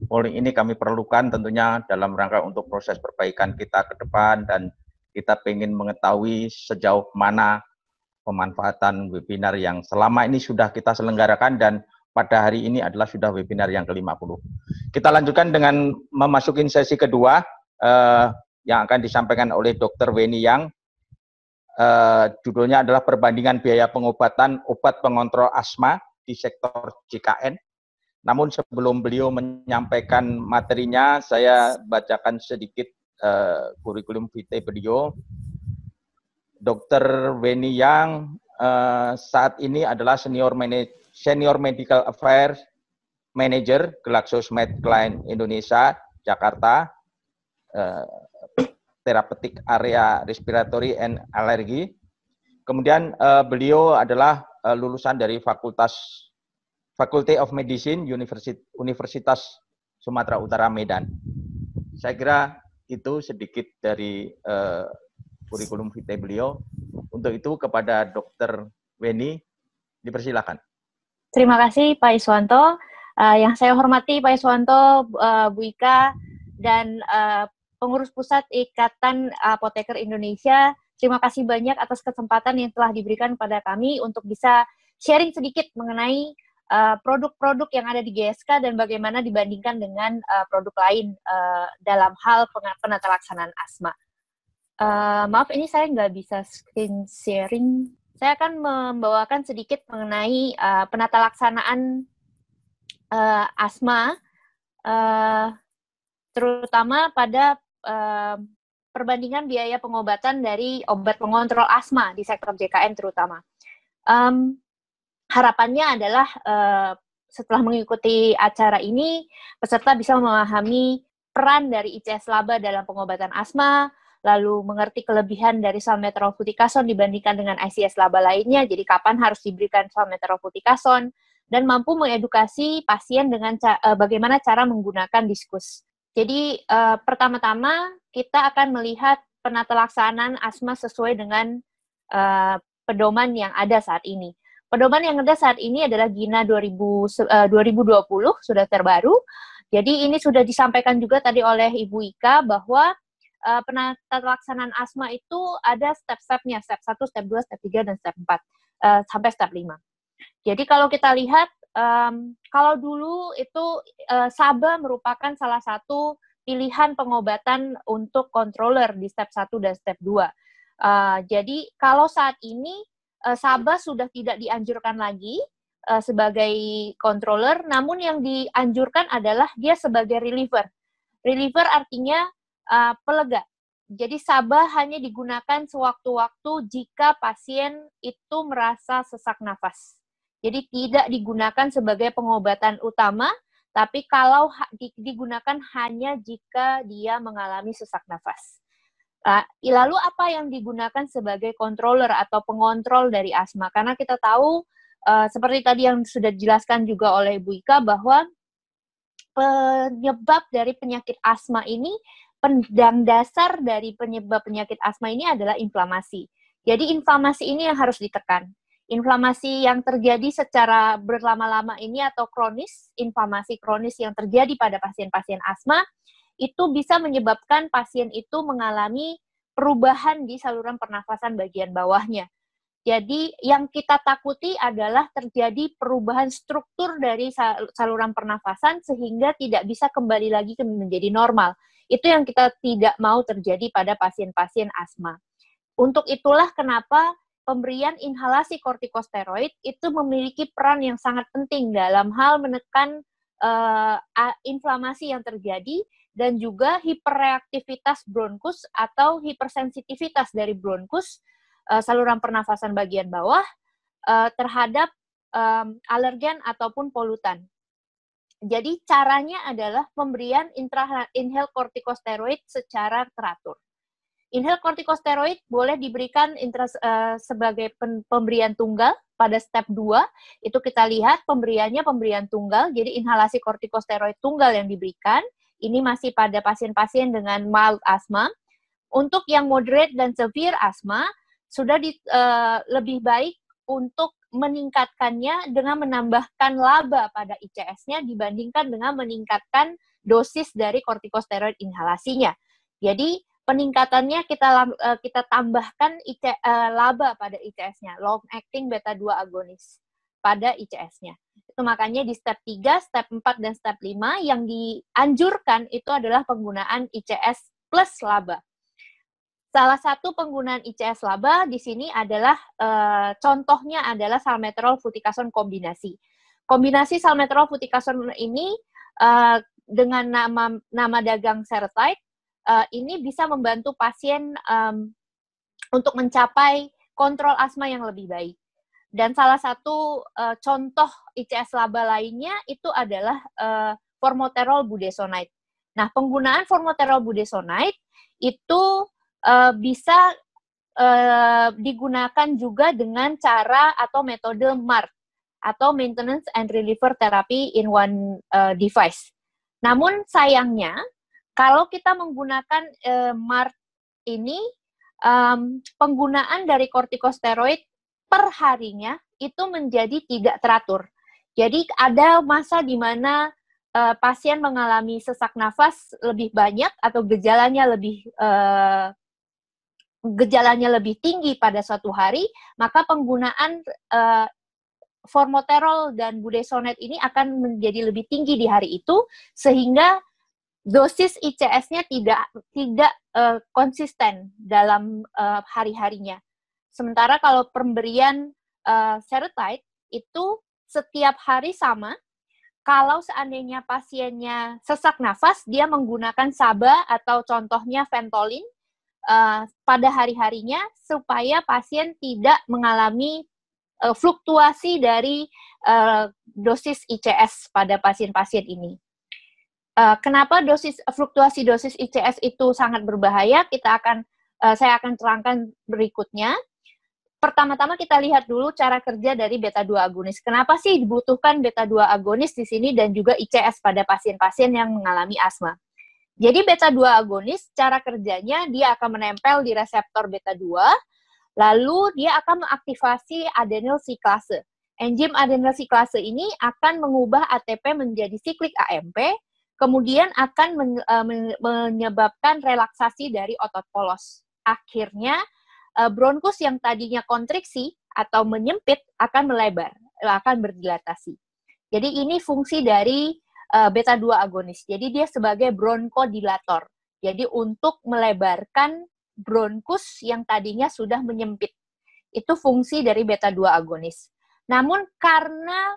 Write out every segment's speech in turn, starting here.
polling ini kami perlukan tentunya dalam rangka untuk proses perbaikan kita ke depan, dan kita ingin mengetahui sejauh mana pemanfaatan webinar yang selama ini sudah kita selenggarakan, dan pada hari ini adalah sudah webinar yang ke-50. Kita lanjutkan dengan memasuki sesi kedua yang akan disampaikan oleh Dr. Weni Yang. Judulnya adalah perbandingan biaya pengobatan obat pengontrol asma di sektor JKN. Namun sebelum beliau menyampaikan materinya, saya bacakan sedikit kurikulum vitae beliau. Dr. Weni Yang saat ini adalah Senior Medical Affairs Manager GlaxoSmithKline Indonesia, Jakarta, Therapeutic Area Respiratory and Allergy. Kemudian beliau adalah lulusan dari Faculty of Medicine Universitas Sumatera Utara Medan. Saya kira itu sedikit dari kurikulum vitae beliau. Untuk itu kepada Dr. Weni, dipersilakan. Terima kasih Pak Iswanto. Yang saya hormati Pak Iswanto, Bu Ika, dan pengurus pusat Ikatan Apoteker Indonesia. Terima kasih banyak atas kesempatan yang telah diberikan kepada kami untuk bisa sharing sedikit mengenai produk-produk yang ada di GSK dan bagaimana dibandingkan dengan produk lain dalam hal penata laksanaan asma. Maaf, ini saya nggak bisa screen sharing. Saya akan membawakan sedikit mengenai penata laksanaan asma, terutama pada perbandingan biaya pengobatan dari obat pengontrol asma di sektor JKN terutama. Harapannya adalah setelah mengikuti acara ini, peserta bisa memahami peran dari ICS LABA dalam pengobatan asma, lalu mengerti kelebihan dari salmeterol-fluticasone dibandingkan dengan ICS LABA lainnya, jadi kapan harus diberikan salmeterol-fluticasone, dan mampu mengedukasi pasien dengan bagaimana cara menggunakan diskus. Jadi pertama-tama kita akan melihat penata laksanaan asma sesuai dengan pedoman yang ada saat ini. Pedoman yang ada saat ini adalah GINA 2020, sudah terbaru. Jadi ini sudah disampaikan juga tadi oleh Ibu Ika bahwa penata laksanaan asma itu ada step-stepnya, step 1, step 2, step 3, dan step 4, sampai step 5. Jadi kalau kita lihat, kalau dulu itu SABA merupakan salah satu pilihan pengobatan untuk controller di step 1 dan step 2. Jadi kalau saat ini SABA sudah tidak dianjurkan lagi sebagai controller, namun yang dianjurkan adalah dia sebagai reliever. Reliever artinya pelega. Jadi SABA hanya digunakan sewaktu-waktu jika pasien itu merasa sesak nafas. Jadi tidak digunakan sebagai pengobatan utama, tapi kalau digunakan hanya jika dia mengalami sesak nafas. Lalu apa yang digunakan sebagai controller atau pengontrol dari asma? Karena kita tahu, seperti tadi yang sudah dijelaskan juga oleh Bu Ika, bahwa penyebab dari penyakit asma ini, pendang dasar dari penyebab penyakit asma ini adalah inflamasi. Jadi inflamasi ini yang harus ditekan. Inflamasi yang terjadi secara berlama-lama ini atau kronis, inflamasi kronis yang terjadi pada pasien-pasien asma, itu bisa menyebabkan pasien itu mengalami perubahan di saluran pernafasan bagian bawahnya. Jadi yang kita takuti adalah terjadi perubahan struktur dari saluran pernafasan sehingga tidak bisa kembali lagi menjadi normal. Itu yang kita tidak mau terjadi pada pasien-pasien asma. Untuk itulah kenapa pemberian inhalasi kortikosteroid itu memiliki peran yang sangat penting dalam hal menekan inflamasi yang terjadi dan juga hiperreaktivitas bronkus atau hipersensitivitas dari bronkus saluran pernafasan bagian bawah terhadap alergen ataupun polutan. Jadi caranya adalah pemberian inhale kortikosteroid secara teratur. Inhale kortikosteroid boleh diberikan sebagai pemberian tunggal pada step 2. Itu kita lihat pemberiannya pemberian tunggal, jadi inhalasi kortikosteroid tunggal yang diberikan. Ini masih pada pasien-pasien dengan mild asma. Untuk yang moderate dan severe asma, sudah lebih baik untuk meningkatkannya dengan menambahkan laba pada ICS-nya dibandingkan dengan meningkatkan dosis dari kortikosteroid inhalasinya. Jadi peningkatannya kita tambahkan LABA pada ICS-nya, long acting beta 2 agonis pada ICS-nya. Itu makanya di step 3, step 4, dan step 5 yang dianjurkan itu adalah penggunaan ICS plus LABA. Salah satu penggunaan ICS LABA di sini adalah contohnya adalah salmeterol fluticasone kombinasi. Kombinasi salmeterol fluticasone ini dengan nama dagang Seretide ini bisa membantu pasien untuk mencapai kontrol asma yang lebih baik. Dan salah satu contoh ICS LABA lainnya itu adalah formoterol budesonide. Nah, penggunaan formoterol budesonide itu bisa digunakan juga dengan cara atau metode MART atau Maintenance and Reliever Therapy in One Device. Namun sayangnya, kalau kita menggunakan MART ini, penggunaan dari kortikosteroid per harinya itu menjadi tidak teratur. Jadi ada masa di mana pasien mengalami sesak nafas lebih banyak atau gejalanya lebih tinggi pada suatu hari, maka penggunaan formoterol dan budesonide ini akan menjadi lebih tinggi di hari itu, sehingga dosis ICS-nya tidak konsisten dalam hari-harinya. Sementara kalau pemberian Seretide itu setiap hari sama. Kalau seandainya pasiennya sesak nafas, dia menggunakan SABA atau contohnya Ventolin pada hari-harinya supaya pasien tidak mengalami fluktuasi dari dosis ICS pada pasien-pasien ini. Kenapa fluktuasi dosis ICS itu sangat berbahaya? Saya akan terangkan berikutnya. Pertama-tama kita lihat dulu cara kerja dari beta 2 agonis. Kenapa sih dibutuhkan beta 2 agonis di sini dan juga ICS pada pasien-pasien yang mengalami asma? Jadi beta 2 agonis, cara kerjanya dia akan menempel di reseptor beta 2, lalu dia akan mengaktifasi adenyl siklase. Enzim adenyl siklase ini akan mengubah ATP menjadi siklik AMP, kemudian akan menyebabkan relaksasi dari otot polos. Akhirnya, bronkus yang tadinya kontriksi atau menyempit akan melebar, akan berdilatasi. Jadi ini fungsi dari beta 2 agonis. Jadi dia sebagai bronkodilator. Jadi untuk melebarkan bronkus yang tadinya sudah menyempit. Itu fungsi dari beta 2 agonis. Namun karena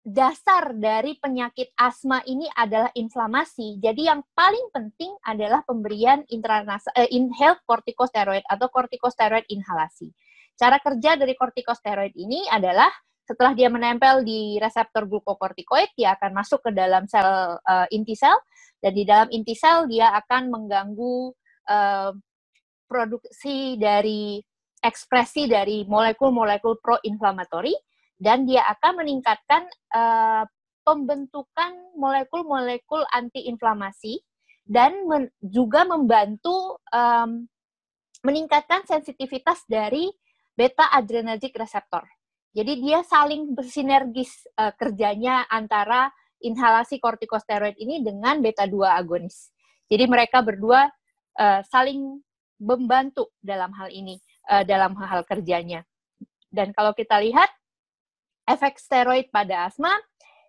dasar dari penyakit asma ini adalah inflamasi, jadi yang paling penting adalah pemberian inhaled corticosteroid atau corticosteroid inhalasi. Cara kerja dari corticosteroid ini adalah setelah dia menempel di reseptor glukokortikoid, dia akan masuk ke dalam sel inti sel, dan di dalam inti sel dia akan mengganggu produksi dari ekspresi dari molekul-molekul pro-inflamatori, dan dia akan meningkatkan pembentukan molekul-molekul anti-inflamasi, dan juga membantu meningkatkan sensitivitas dari beta-adrenergic receptor. Jadi dia saling bersinergis kerjanya antara inhalasi kortikosteroid ini dengan beta 2 agonis. Jadi mereka berdua saling membantu dalam hal ini, dalam hal kerjanya. Dan kalau kita lihat efek steroid pada asma,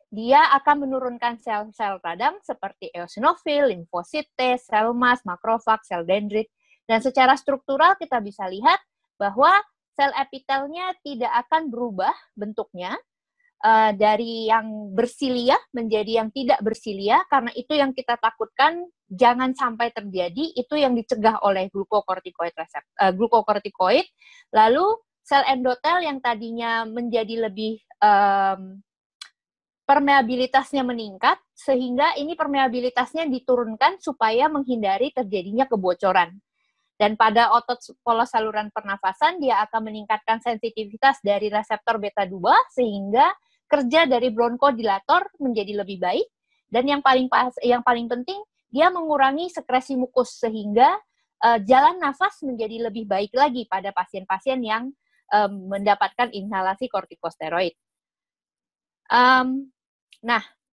dia akan menurunkan sel-sel radang seperti eosinofil, limfosit T, sel mas, makrofag, sel dendrit. Dan secara struktural kita bisa lihat bahwa sel epitelnya tidak akan berubah bentuknya dari yang bersilia menjadi yang tidak bersilia, karena itu yang kita takutkan jangan sampai terjadi, itu yang dicegah oleh glukokortikoid. Lalu sel endotel yang tadinya menjadi lebih permeabilitasnya meningkat, sehingga ini permeabilitasnya diturunkan supaya menghindari terjadinya kebocoran. Dan pada otot polos saluran pernafasan, dia akan meningkatkan sensitivitas dari reseptor beta 2, sehingga kerja dari bronkodilator menjadi lebih baik. Dan yang paling penting, dia mengurangi sekresi mukus, sehingga jalan nafas menjadi lebih baik lagi pada pasien-pasien yang mendapatkan inhalasi kortikosteroid. Nah,